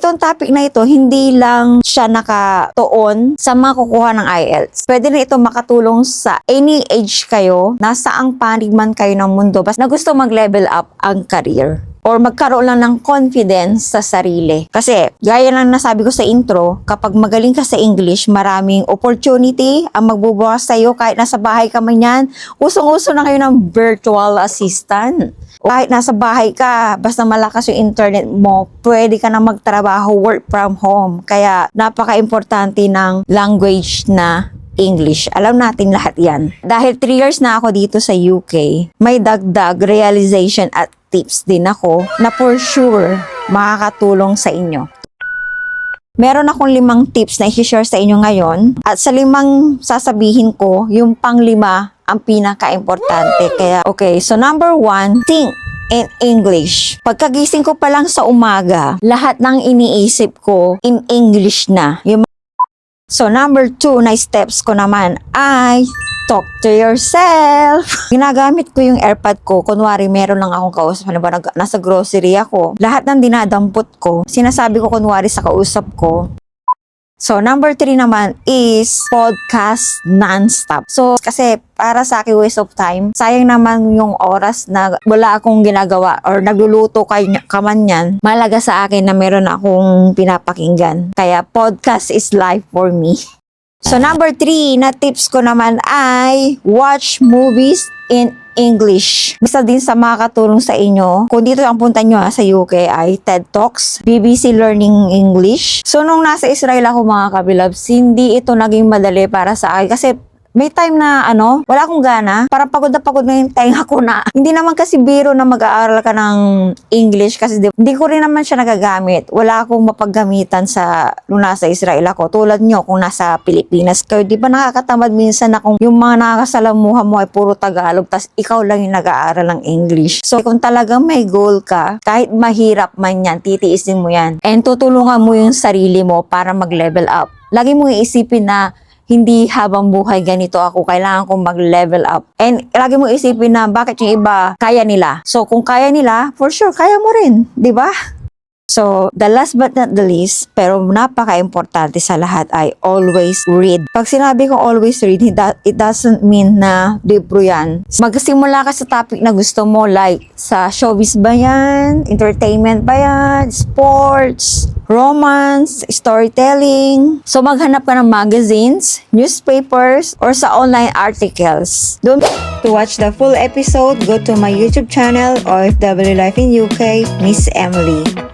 itong topic na ito, hindi lang siya nakatuon sa mga kukuha ng IELTS. Pwede na ito makatulong sa any age kayo, nasa ang panig man kayo ng mundo, basta na gusto mag-level up ang career or magkaroon lang ng confidence sa sarili. Kasi, gaya lang nasabi ko sa intro, kapag magaling ka sa English, maraming opportunity ang magbubukas sa iyo kahit nasa bahay ka man yan. Usong-uso na kayo ng virtual assistant. Kahit nasa bahay ka, basta malakas yung internet mo, pwede ka na magtrabaho, work from home. Kaya, napaka-importante ng language na English. Alam natin lahat yan. Dahil 3 years na ako dito sa UK, may dagdag realization at tips din ako na for sure makakatulong sa inyo. Meron akong 5 tips na i-share sa inyo ngayon at sa 5 sasabihin ko, yung pang-5 ang pinaka-importante. Kaya, okay, so number 1, think in English. Pagkagising ko pa lang sa umaga, lahat ng iniisip ko in English na. So, number 2 na steps ko naman ay talk to yourself. Ginagamit ko yung AirPod ko. Kunwari, meron lang akong kausap. Ano ba, nasa grocery ako. Lahat ng dinadampot ko, sinasabi ko kunwari sa kausap ko. So, number 3 naman is podcast non-stop. So, kasi para sa akin, waste of time. Sayang naman yung oras na wala akong ginagawa or nagluluto ka man yan. Malaga sa akin na meron akong pinapakinggan. Kaya, podcast is life for me. So, number 3 na tips ko naman ay watch movies in English. Bisa din sa makakatulong sa inyo. Kung dito ang punta nyo sa UK ay TED Talks, BBC Learning English. So, nung nasa Israel ako mga kabilabs, hindi ito naging madali para sa akin. Kasi may time na wala akong gana. Parang pagod na yung tenga ko na. Hindi naman kasi biro na mag-aaral ka ng English kasi hindi ko rin naman siya nagagamit. Wala akong mapaggamitan nung nasa Israel ako. Tulad nyo kung nasa Pilipinas kayo. Di ba nakakatamad minsan na kung yung mga nakakasalamuha mo ay puro Tagalog tas ikaw lang yung nag-aaral ng English. So kung talagang may goal ka, kahit mahirap man yan, titiisin mo yan. And tutulungan mo yung sarili mo para mag-level up. Lagi mo iisipin na hindi habang buhay ganito ako, kailangan kong mag-level up. And lagi mo isipin na bakit yung iba kaya nila. So kung kaya nila, for sure, kaya mo rin. Di ba? So, the last but not the least, pero napaka-importante sa lahat ay always read. Pag sinabi ko always read, it doesn't mean na libro yan. Magsimula ka sa topic na gusto mo, like sa showbiz ba yan, entertainment ba yan, sports, romance, storytelling. So, maghanap ka ng magazines, newspapers, or sa online articles. To watch the full episode, go to my YouTube channel, OFW Life in UK, Miss Emily.